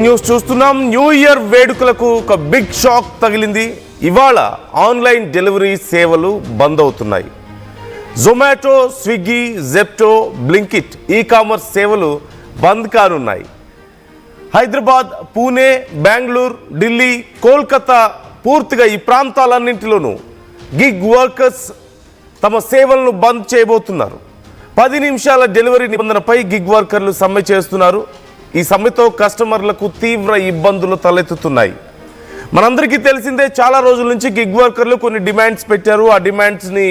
News చూస్తున్నాం. New year వేడుకలకు ఒక బిగ్ షాక్ తగిలింది. ఇవాళ ఆన్లైన్ డెలివరీ సేవలు బంద్ అవుతున్నాయి. Zomato, Swiggy, Zepto, Blinkit e commerce సేవలు బంద్ కానున్నాయి. హైదరాబాద్, పూణే, బెంగళూరు, ఢిల్లీ, కోల్కతా పూర్తిగా ఈ ప్రాంతాలన్నింటిలోనూ గిగ్ వర్కర్స్ తమ సేవలను బంద్ చేయబోతున్నారు. 10 నిమిషాల డెలివరీ నిబంధనపై గిగ్ వర్కర్లు సమ్మె చేస్తున్నారు. ఈ సమ్మెతో కస్టమర్లకు తీవ్ర ఇబ్బందులు తలెత్తుతున్నాయి. మనందరికీ తెలిసిందే, చాలా రోజుల నుంచి గిగ్ వర్కర్లు కొన్ని డిమాండ్స్ పెట్టారు. ఆ డిమాండ్స్ని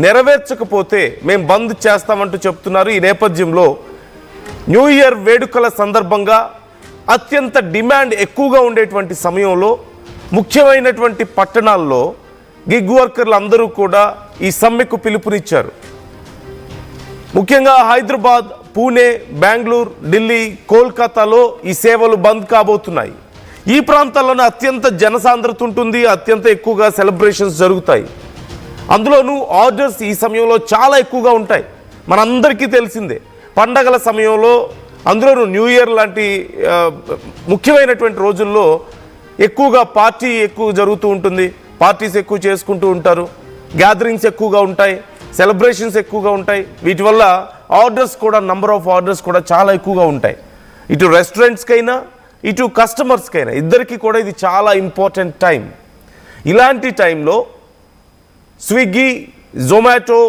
నెరవేర్చకపోతే మేము బంద్ చేస్తామంటూ చెప్తున్నారు. ఈ నేపథ్యంలో న్యూ ఇయర్ వేడుకల సందర్భంగా అత్యంత డిమాండ్ ఎక్కువగా ఉండేటువంటి సమయంలో ముఖ్యమైనటువంటి పట్టణాల్లో గిగ్ వర్కర్లు అందరూ కూడా ఈ సమ్మెకు పిలుపునిచ్చారు. ముఖ్యంగా హైదరాబాద్, పూణే, బెంగళూరు, ఢిల్లీ, కోల్కతాలో ఈ సేవలు బంద్ కాబోతున్నాయి. ఈ ప్రాంతాల్లోనే అత్యంత జనసాంద్రత ఉంటుంది, అత్యంత ఎక్కువగా సెలబ్రేషన్స్ జరుగుతాయి. అందులోనూ ఆర్డర్స్ ఈ సమయంలో చాలా ఎక్కువగా ఉంటాయి. మనందరికీ తెలిసిందే, పండగల సమయంలో, అందులోనూ న్యూ ఇయర్ లాంటి ముఖ్యమైనటువంటి రోజుల్లో ఎక్కువగా పార్టీ ఎక్కువ జరుగుతూ ఉంటుంది. పార్టీస్ ఎక్కువ చేసుకుంటూ ఉంటారు, గ్యాదరింగ్స్ ఎక్కువగా ఉంటాయి, సెలబ్రేషన్స్ ఎక్కువగా ఉంటాయి. వీటి వల్ల ఆర్డర్స్ కూడా, నంబర్ ఆఫ్ ఆర్డర్స్ కూడా చాలా ఎక్కువగా ఉంటాయి. ఇటు రెస్టారెంట్స్కైనా ఇటు కస్టమర్స్కైనా ఇద్దరికీ కూడా ఇది చాలా ఇంపార్టెంట్ టైం. ఇలాంటి టైంలో స్విగ్గీ, జొమాటో,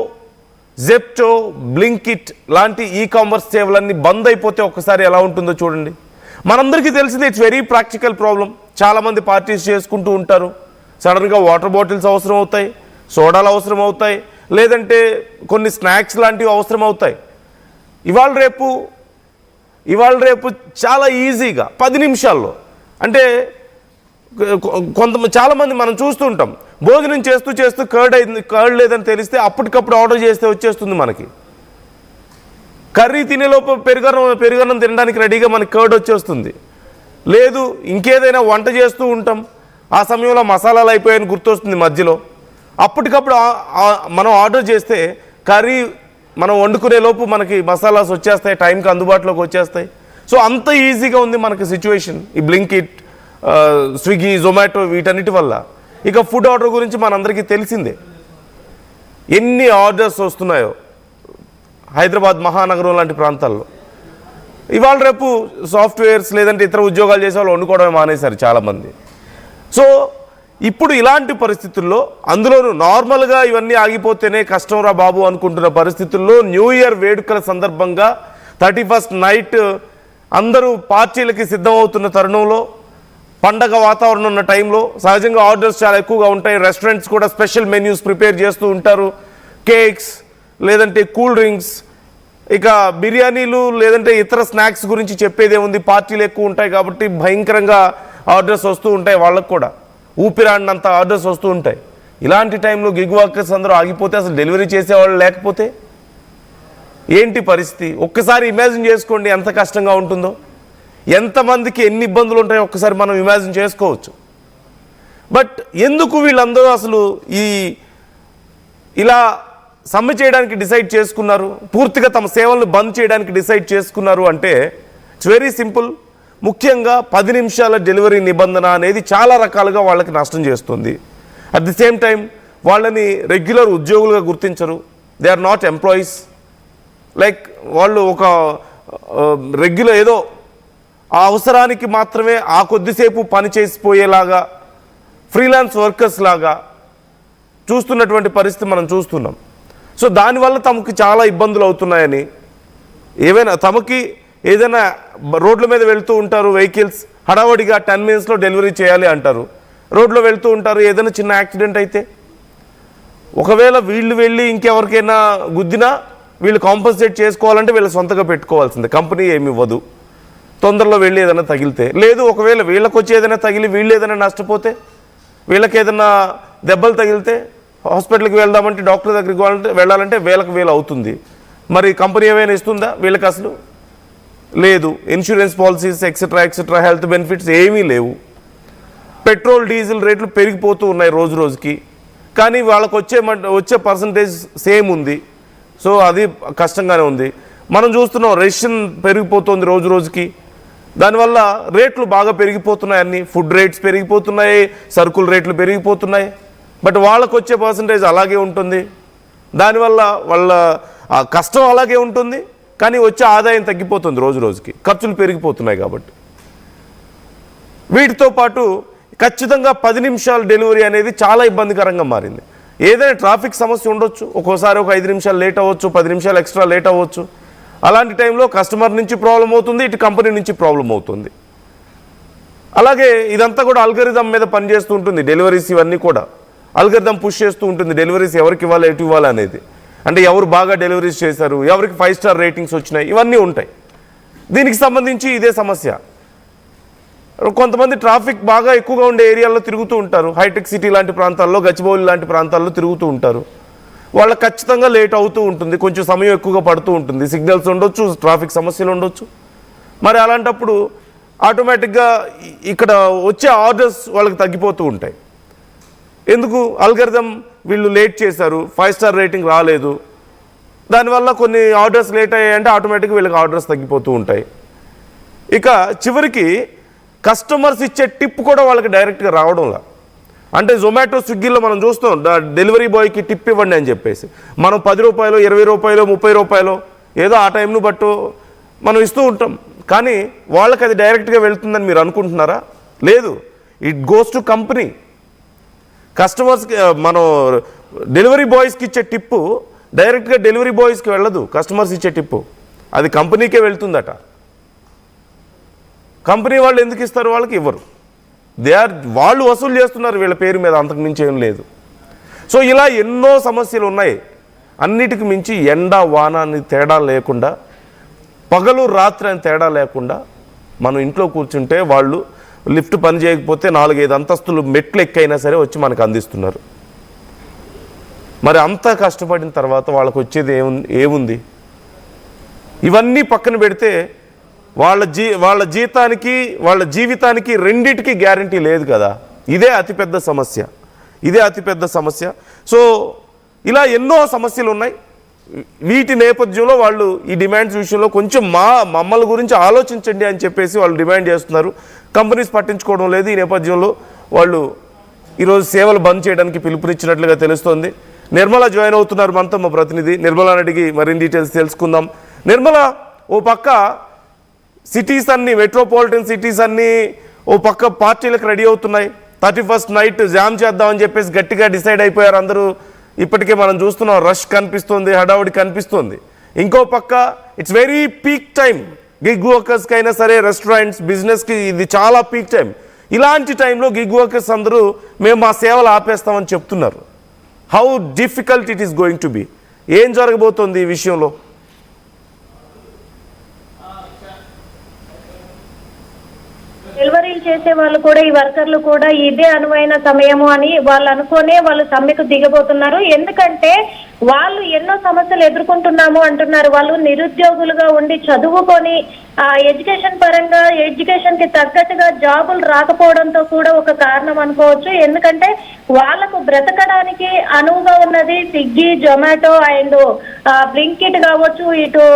జెప్టో, బ్లింకిట్ లాంటి ఈ కామర్స్ సేవలన్నీ బంద్ అయిపోతే ఒక్కసారి ఎలా ఉంటుందో చూడండి. మనందరికీ తెలిసింది, ఇట్స్ వెరీ ప్రాక్టికల్ ప్రాబ్లం. చాలామంది పార్టీస్ చేసుకుంటూ ఉంటారు. సడన్గా వాటర్ బాటిల్స్ అవసరం అవుతాయి, సోడాలు అవసరం అవుతాయి, లేదంటే కొన్ని స్నాక్స్ లాంటివి అవసరం అవుతాయి. ఇవాళ రేపు చాలా ఈజీగా 10 నిమిషాల్లో, అంటే చాలామంది మనం చూస్తూ ఉంటాం, భోజనం చేస్తూ కర్డ్ లేదని తెలిస్తే అప్పటికప్పుడు ఆర్డర్ చేస్తే వచ్చేస్తుంది. మనకి కర్రీ తినేలోపు పెరుగన్నం తినడానికి రెడీగా మనకి కర్డ్ వచ్చేస్తుంది. లేదు, ఇంకేదైనా వంట చేస్తూ ఉంటాం, ఆ సమయంలో మసాలాలు అయిపోయాయని గుర్తొస్తుంది మధ్యలో. అప్పటికప్పుడు మనం ఆర్డర్ చేస్తే కర్రీ మనం వండుకునే లోపు మనకి మసాలాస్ వచ్చేస్తాయి, టైంకి అందుబాటులోకి వచ్చేస్తాయి. సో అంత ఈజీగా ఉంది మనకి సిచ్యువేషన్ ఈ బ్లింకిట్, స్విగ్గీ, జొమాటో వీటన్నిటి వల్ల. ఇక ఫుడ్ ఆర్డర్ గురించి మనందరికీ తెలిసిందే, ఎన్ని ఆర్డర్స్ వస్తున్నాయో హైదరాబాద్ మహానగరం లాంటి ప్రాంతాల్లో. ఇవాళ రేపు సాఫ్ట్వేర్స్ లేదంటే ఇతర ఉద్యోగాలు చేసే వాళ్ళు వండుకోవడమే మానేశారు చాలామంది. సో ఇప్పుడు ఇలాంటి పరిస్థితుల్లో, అందులోనూ నార్మల్గా ఇవన్నీ ఆగిపోతేనే కష్టం రా బాబు అనుకుంటున్న పరిస్థితుల్లో, న్యూ ఇయర్ వేడుకల సందర్భంగా 31st నైట్ అందరూ పార్టీలకి సిద్ధమవుతున్న తరుణంలో, పండగ వాతావరణం ఉన్న టైంలో సహజంగా ఆర్డర్స్ చాలా ఎక్కువగా ఉంటాయి. రెస్టారెంట్స్ కూడా స్పెషల్ మెన్యూస్ ప్రిపేర్ చేస్తూ ఉంటారు. కేక్స్ లేదంటే కూల్ డ్రింక్స్, ఇక బిర్యానీలు లేదంటే ఇతర స్నాక్స్ గురించి చెప్పేదే ఉంది. పార్టీలు ఎక్కువ ఉంటాయి కాబట్టి భయంకరంగా ఆర్డర్స్ వస్తూ ఉంటాయి. వాళ్ళకు కూడా ఊపిరాడినంత ఆర్డర్స్ వస్తూ ఉంటాయి. ఇలాంటి టైంలో గిగ్ వర్కర్స్ అందరూ ఆగిపోతే, అసలు డెలివరీ చేసేవాళ్ళు లేకపోతే ఏంటి పరిస్థితి? ఒక్కసారి ఇమాజిన్ చేసుకోండి ఎంత కష్టంగా ఉంటుందో, ఎంతమందికి ఎన్ని ఇబ్బందులు ఉంటాయో ఒక్కసారి మనం ఇమాజిన్ చేసుకోవచ్చు. బట్ ఎందుకు వీళ్ళందరూ అసలు ఇలా సమ్మె చేయడానికి డిసైడ్ చేసుకున్నారు, పూర్తిగా తమ సేవలను బంద్ చేయడానికి డిసైడ్ చేసుకున్నారు అంటే ఇట్స్ వెరీ సింపుల్. ముఖ్యంగా 10 నిమిషాల డెలివరీ నిబంధన అనేది చాలా రకాలుగా వాళ్ళకి నష్టం చేస్తుంది. అట్ ది సేమ్ టైం వాళ్ళని రెగ్యులర్ ఉద్యోగులుగా గుర్తించరు. They are not employees. Like వాళ్ళు ఒక రెగ్యులర్ ఏదో ఆ అవసరానికి మాత్రమే ఆ కొద్దిసేపు పని చేసిపోయేలాగా ఫ్రీలాన్స్ వర్కర్స్ లాగా చూస్తున్నటువంటి పరిస్థితి మనం చూస్తున్నాం. సో దానివల్ల తమకు చాలా ఇబ్బందులు అవుతున్నాయని, తమకి ఏదైనా రోడ్ల మీద వెళ్తూ ఉంటారు వెహికల్స్, హడావడిగా 10 minutesలో డెలివరీ చేయాలి అంటారు. రోడ్లో వెళ్తూ ఉంటారు, ఏదైనా చిన్న యాక్సిడెంట్ అయితే ఒకవేళ వీళ్ళు వెళ్ళి ఇంకెవరికైనా గుద్దినా వీళ్ళు కాంపన్సేట్ చేసుకోవాలంటే వీళ్ళు సొంతగా పెట్టుకోవాల్సిందే, కంపెనీ ఏమి ఇవ్వదు. తొందరలో వెళ్ళి ఏదైనా తగిలితే, లేదు ఒకవేళ వీళ్ళకి వచ్చి ఏదైనా తగిలి వీళ్ళు ఏదైనా నష్టపోతే, వీళ్ళకి ఏదైనా దెబ్బలు తగిలితే హాస్పిటల్కి వెళ్దామంటే, డాక్టర్ దగ్గరికి వెళ్ళాలంటే వేలకు అవుతుంది. మరి కంపెనీ ఏమైనా ఇస్తుందా వీళ్ళకి? అసలు లేదు. Insurance policies etcetera health benefits ఏమీ లేవు. పెట్రోల్, డీజిల్ రేట్లు పెరిగిపోతూ ఉన్నాయి రోజు రోజుకి, కానీ వాళ్ళకు వచ్చే పర్సంటేజ్ సేమ్ ఉంది. సో అది కష్టంగానే ఉంది. మనం చూస్తున్నాం, రేషన్ పెరిగిపోతుంది రోజు రోజుకి. దానివల్ల రేట్లు బాగా పెరిగిపోతున్నాయి, అన్ని ఫుడ్ రేట్స్ పెరిగిపోతున్నాయి, సరుకుల రేట్లు పెరిగిపోతున్నాయి. బట్ వాళ్ళకు వచ్చే పర్సంటేజ్ అలాగే ఉంటుంది. దానివల్ల వాళ్ళ కష్టం అలాగే ఉంటుంది, కానీ వచ్చే ఆదాయం తగ్గిపోతుంది రోజు రోజుకి, ఖర్చులు పెరిగిపోతున్నాయి. కాబట్టి వీటితో పాటు ఖచ్చితంగా 10 నిమిషాల డెలివరీ అనేది చాలా ఇబ్బందికరంగా మారింది. ఏదైనా ట్రాఫిక్ సమస్య ఉండొచ్చు, ఒక్కోసారి ఒక 5 నిమిషాలు లేట్ అవ్వచ్చు, 10 నిమిషాలు ఎక్స్ట్రా లేట్ అవ్వచ్చు. అలాంటి టైంలో కస్టమర్ నుంచి ప్రాబ్లం అవుతుంది, ఇటు కంపెనీ నుంచి ప్రాబ్లం అవుతుంది. అలాగే ఇదంతా కూడా అల్గరిథం మీద పనిచేస్తూ ఉంటుంది. డెలివరీస్ ఇవన్నీ కూడా అల్గరిథం పుష్ చేస్తూ ఉంటుంది, డెలివరీస్ ఎవరికి ఇవ్వాలి, ఎటు ఇవ్వాలి అనేది. అంటే ఎవరు బాగా డెలివరీస్ చేశారు, ఎవరికి 5 స్టార్ రేటింగ్స్ వచ్చినాయి, ఇవన్నీ ఉంటాయి. దీనికి సంబంధించి ఇదే సమస్య. కొంతమంది ట్రాఫిక్ బాగా ఎక్కువగా ఉండే ఏరియాల్లో తిరుగుతూ ఉంటారు, హైటెక్ సిటీ లాంటి ప్రాంతాల్లో, గచ్చిబౌలి లాంటి ప్రాంతాల్లో తిరుగుతూ ఉంటారు. వాళ్ళకి ఖచ్చితంగా లేట్ అవుతూ ఉంటుంది, కొంచెం సమయం ఎక్కువగా పడుతూ ఉంటుంది, సిగ్నల్స్ ఉండొచ్చు, ట్రాఫిక్ సమస్యలు ఉండొచ్చు. మరి అలాంటప్పుడు ఆటోమేటిక్గా ఇక్కడ వచ్చే ఆర్డర్స్ వాళ్ళకి తగ్గిపోతూ ఉంటాయి. ఎందుకు? అల్గరిథం వీళ్ళు లేట్ చేశారు, 5 స్టార్ రేటింగ్ రాలేదు, దానివల్ల కొన్ని ఆర్డర్స్ లేట్ అయ్యాయంటే ఆటోమేటిక్గా వీళ్ళకి ఆర్డర్స్ తగ్గిపోతూ ఉంటాయి. ఇక చివరికి కస్టమర్స్ ఇచ్చే టిప్ కూడా వాళ్ళకి డైరెక్ట్గా రావడంలా. అంటే జొమాటో, స్విగ్గీలో మనం చూస్తాం డెలివరీ బాయ్కి టిప్ ఇవ్వండి అని చెప్పేసి. మనం 10 రూపాయలు, 20 రూపాయలు, 30 రూపాయలు ఏదో ఆ టైంను బట్టు మనం ఇస్తూ ఉంటాం. కానీ వాళ్ళకి అది డైరెక్ట్గా వెళ్తుందని మీరు అనుకుంటున్నారా? లేదు, ఇట్ గోస్ టు కంపెనీ. కస్టమర్స్కి మనం డెలివరీ బాయ్స్కి ఇచ్చే టిప్పు డైరెక్ట్గా డెలివరీ బాయ్స్కి వెళ్ళదు. కస్టమర్స్ ఇచ్చే టిప్పు అది కంపెనీకే వెళ్తుందట. కంపెనీ వాళ్ళు ఎందుకు ఇస్తారు? వాళ్ళకి ఇవ్వరు. వాళ్ళు వసూలు చేస్తున్నారు వీళ్ళ పేరు మీద, అంతకు మించి ఏం లేదు. సో ఇలా ఎన్నో సమస్యలు ఉన్నాయి. అన్నిటికి మించి ఎండ వాన అని తేడా లేకుండా, పగలు రాత్రి అని తేడా లేకుండా మనం ఇంట్లో కూర్చుంటే వాళ్ళు లిఫ్ట్ పని చేయకపోతే 4-5 అంతస్తులు మెట్లు ఎక్కైనా సరే వచ్చి మనకు అందిస్తున్నారు. మరి అంతా కష్టపడిన తర్వాత వాళ్ళకు వచ్చేది ఏముంది? ఇవన్నీ పక్కన పెడితే వాళ్ళ జీతానికి, వాళ్ళ జీవితానికి రెండిటికి గ్యారంటీ లేదు కదా. ఇదే అతిపెద్ద సమస్య. సో ఇలా ఎన్నో సమస్యలు ఉన్నాయి. వీటి నేపథ్యంలో వాళ్ళు ఈ డిమాండ్స్ విషయంలో కొంచెం మమ్మల్ని గురించి ఆలోచించండి అని చెప్పేసి వాళ్ళు డిమాండ్ చేస్తున్నారు. కంపెనీస్ పట్టించుకోవడం లేదు. ఈ నేపథ్యంలో వాళ్ళు ఈరోజు సేవలు బంద్ చేయడానికి పిలుపునిచ్చినట్లుగా తెలుస్తోంది. నిర్మల జాయిన్ అవుతున్నారు మనతో, మా ప్రతినిధి నిర్మలాని అడిగి మరిన్ని డీటెయిల్స్ తెలుసుకుందాం. నిర్మల, ఓ పక్క సిటీస్ అన్నీ, మెట్రోపాలిటన్ సిటీస్ అన్నీ ఓ పక్క పార్టీలకు రెడీ అవుతున్నాయి. 31st నైట్ జామ్ చేద్దామని చెప్పేసి గట్టిగా డిసైడ్ అయిపోయారు అందరూ. ఇప్పటికే మనం చూస్తున్నాం, రష్ కనిపిస్తుంది, హడావుడి కనిపిస్తుంది. ఇంకో పక్క it's very peak time, gig వర్కర్స్కి అయినా సరే, రెస్టారెంట్స్ బిజినెస్కి ఇది చాలా పీక్ టైం. ఇలాంటి టైంలో గిగ్ వర్కర్స్ అందరూ మేము మా సేవలు ఆపేస్తామని చెప్తున్నారు. How difficult it is going to be? ఏం జరగబోతోంది ఈ విషయంలో? డెలివరీలు చేసే వాళ్ళు కూడా, ఈ వర్కర్లు కూడా ఇదే అనువైన సమయము అని వాళ్ళు అనుకునే వాళ్ళు సమ్మెకు దిగబోతున్నారు. ఎందుకంటే వాళ్ళు ఎన్నో సమస్యలు ఎదుర్కొంటున్నాము అంటున్నారు. వాళ్ళు నిరుద్యోగులుగా ఉండి చదువుకొని ఎడ్యుకేషన్ పరంగా ఎడ్యుకేషన్ కి తగ్గట్టుగా జాబులు రాకపోవడంతో కూడా ఒక కారణం అనుకోవచ్చు. ఎందుకంటే వాళ్లకు బ్రతకడానికి అనువుగా ఉన్నది స్విగ్గీ, జొమాటో అండ్ బ్లింకిట్ కావచ్చు, ఇటు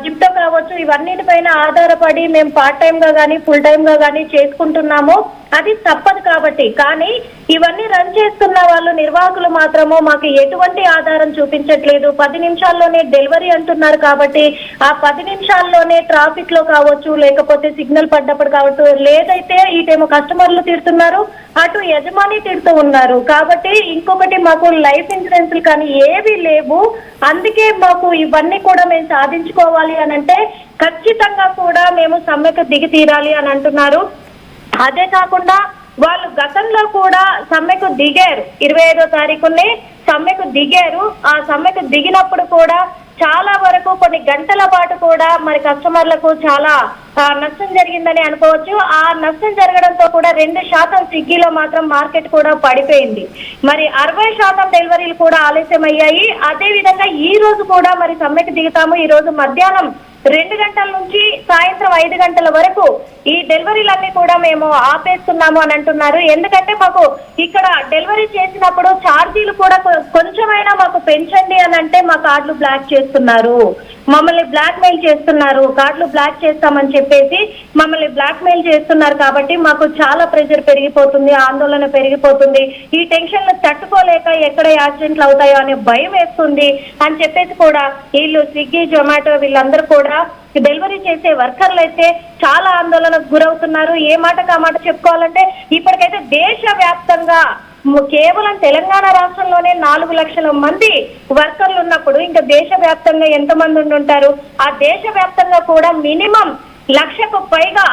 జిప్టో కావచ్చు, ఇవన్నిటిపైన ఆధారపడి మేము పార్ట్ టైం గా కానీ ఫుల్ టైం గా కానీ చేసుకుంటున్నాము. అది తప్పదు కాబట్టి. కానీ ఇవన్నీ రన్ చేస్తున్న వాళ్ళు, నిర్వాహకులు మాత్రము మాకు ఎటువంటి ఆధారం చూపించట్లేదు. 10 నిమిషాల్లోనే డెలివరీ అంటున్నారు. కాబట్టి ఆ 10 నిమిషాల్లోనే ట్రాఫిక్ లో కావచ్చు, లేకపోతే సిగ్నల్ పడ్డప్పుడు కావచ్చు, లేదైతే ఇటేమో కస్టమర్లు తిడుతున్నారు, అటు యజమాని తిడుతూ ఉన్నారు. కాబట్టి ఇంకొకటి, మాకు లైఫ్ ఇన్సూరెన్స్లు కానీ ఏవి లేవు. అందుకే మాకు ఇవన్నీ కూడా మేము సాధించుకోవాలి అని అంటే ఖచ్చితంగా కూడా మేము సమ్మెకు దిగి తీరాలి అని అంటున్నారు. అదే కాకుండా వాళ్ళు గతంలో కూడా సమ్మెకు దిగారు, 25వ తారీఖునే సమ్మెకు దిగారు. ఆ సమ్మెకు దిగినప్పుడు కూడా చాలా వరకు కొన్ని గంటల పాటు కూడా మరి కస్టమర్లకు చాలా నష్టం జరిగిందని అనుకోవచ్చు. ఆ నష్టం జరగడంతో కూడా 2% స్విగ్గీలో మాత్రం మార్కెట్ కూడా పడిపోయింది. మరి 60% డెలివరీలు కూడా ఆలస్యం అయ్యాయి. అదే విధంగా ఈ రోజు కూడా మరి సమ్మెకు దిగుతాము. ఈ రోజు మధ్యాహ్నం 2 గంటల నుంచి సాయంత్రం 5 గంటల వరకు ఈ డెలివరీలన్నీ కూడా మేము ఆపేస్తున్నాము అని అంటున్నారు. ఎందుకంటే మాకు ఇక్కడ డెలివరీ చేసినప్పుడు ఛార్జీలు కూడా కొంచెమైనా మాకు పెంచండి అని అంటే మా కార్డులు బ్లాక్ చేస్తున్నారు, మమ్మల్ని బ్లాక్ మెయిల్ చేస్తున్నారు. కార్డులు బ్లాక్ చేస్తామని చెప్పేసి మమ్మల్ని బ్లాక్ మెయిల్ చేస్తున్నారు. కాబట్టి మాకు చాలా ప్రెషర్ పెరిగిపోతుంది, ఆందోళన పెరిగిపోతుంది. ఈ టెన్షన్లు తట్టుకోలేక ఎక్కడ యాక్సిడెంట్లు అవుతాయో అనే భయం వేస్తుంది అని చెప్పేసి కూడా వీళ్ళు స్విగ్గీ, జొమాటో వీళ్ళందరూ కూడా డెలివరీ చేసే వర్కర్లు అయితే చాలా ఆందోళనకు గురవుతున్నారు. ఏ మాటకు ఆ మాట చెప్పుకోవాలంటే ఇప్పటికైతే దేశవ్యాప్తంగా కేవలం తెలంగాణ రాష్ట్రంలోనే 4 లక్షల మంది వర్కర్లు ఉన్నప్పుడు ఇంకా దేశవ్యాప్తంగా ఎంతమంది ఉంటారు? ఆ దేశవ్యాప్తంగా కూడా మినిమం 1,00,000కు పైగా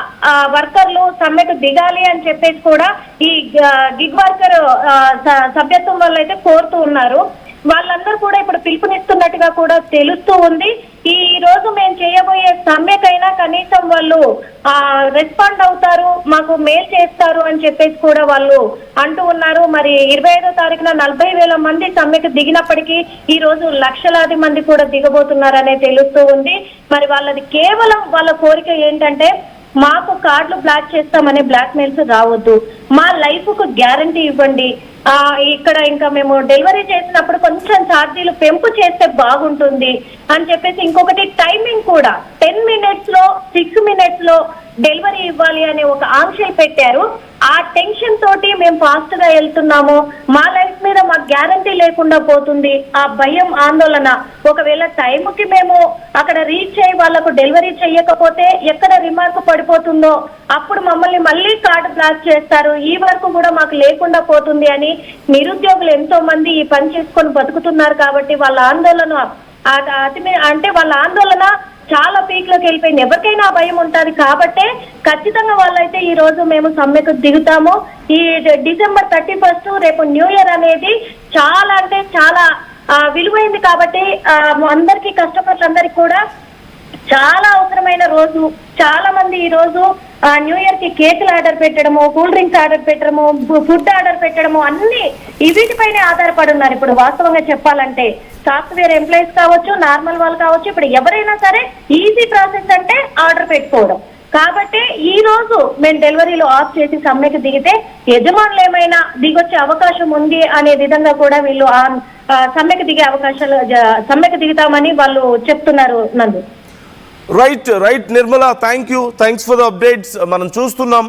వర్కర్లు సమ్మెకు దిగాలి అని చెప్పేసి కూడా ఈ గిగ్ వర్కర్ సభ్యత్వం వల్ల అయితే కోరుతూ ఉన్నారు. వాళ్ళందరూ కూడా ఇప్పుడు పిలుపునిస్తున్నట్టుగా కూడా తెలుస్తూ ఉంది. ఈ రోజు మేము చేయబోయే సమ్మెకైనా కనీసం వాళ్ళు రెస్పాండ్ అవుతారు, మాకు మెయిల్ చేస్తారు అని చెప్పేసి కూడా వాళ్ళు అంటూ ఉన్నారు. మరి 25వ తారీఖున 40,000 మంది సమ్మెకు దిగినప్పటికీ ఈ రోజు లక్షలాది మంది కూడా దిగబోతున్నారనే తెలుస్తూ ఉంది. మరి వాళ్ళది కేవలం వాళ్ళ కోరిక ఏంటంటే మాకు కార్డులు బ్లాక్ చేస్తామనే బ్లాక్ మెయిల్స్ రావద్దు, మా లైఫ్ కు గ్యారంటీ ఇవ్వండి. ఇక్కడ ఇంకా మేము డెలివరీ చేసినప్పుడు కొంచెం ఛార్జీలు పెంపు చేస్తే బాగుంటుంది అని చెప్పేసి, ఇంకొకటి టైమింగ్ కూడా 10 minutes లో 6 minutes లో డెలివరీ ఇవ్వాలి అనే ఒక ఆంక్షలు పెట్టారు. ఆ టెన్షన్ తోటి మేము ఫాస్ట్ గా వెళ్తున్నాము, మా లైఫ్ మీద మాకు గ్యారంటీ లేకుండా పోతుంది. ఆ భయం, ఆందోళన, ఒకవేళ టైంకి మేము అక్కడ రీచ్ అయ్యి వాళ్ళకు డెలివరీ చేయకపోతే ఎక్కడ రిమార్క్ పడిపోతుందో అప్పుడు మమ్మల్ని మళ్ళీ కార్డు బ్లాక్ చేస్తారు, ఈ వరకు కూడా మాకు లేకుండా పోతుంది అని నిరుద్యోగులు ఎంతో మంది ఈ పని చేసుకొని బతుకుతున్నారు. కాబట్టి వాళ్ళ ఆందోళన అంటే వాళ్ళ ఆందోళన చాలా పీక్ లోకి వెళ్ళిపోయింది. ఎవరికైనా ఆ భయం ఉంటుంది. కాబట్టే ఖచ్చితంగా వాళ్ళైతే ఈ రోజు మేము సమ్మెకు దిగుతాము. ఈ December 31 రేపు న్యూ ఇయర్ అనేది చాలా అంటే చాలా విలువైంది. కాబట్టి అందరికీ, కస్టమర్లందరికీ కూడా చాలా అవసరమైన రోజు. చాలా మంది ఈ రోజు న్యూ ఇయర్ కి కేకులు ఆర్డర్ పెట్టడము, కూల్ డ్రింక్స్ ఆర్డర్ పెట్టడము, ఫుడ్ ఆర్డర్ పెట్టడము అన్ని వీటిపైనే ఆధారపడి ఉన్నారు. ఇప్పుడు వాస్తవంగా చెప్పాలంటే సాఫ్ట్వేర్ ఎంప్లాయీస్ కావచ్చు, నార్మల్ వాళ్ళు కావచ్చు, ఇప్పుడు ఎవరైనా సరే ఈజీ ప్రాసెస్ అంటే ఆర్డర్ పెట్టుకోవడం. కాబట్టి ఈ రోజు మేము డెలివరీలు ఆఫ్ చేసి సమ్మెకు దిగితే యజమానులు ఏమైనా దిగొచ్చే అవకాశం ఉంది అనే విధంగా కూడా వీళ్ళు సమ్మెకు దిగుతామని వాళ్ళు చెప్తున్నారు. నందు right Nirmala, thanks for the updates. మనం చూస్తున్నాం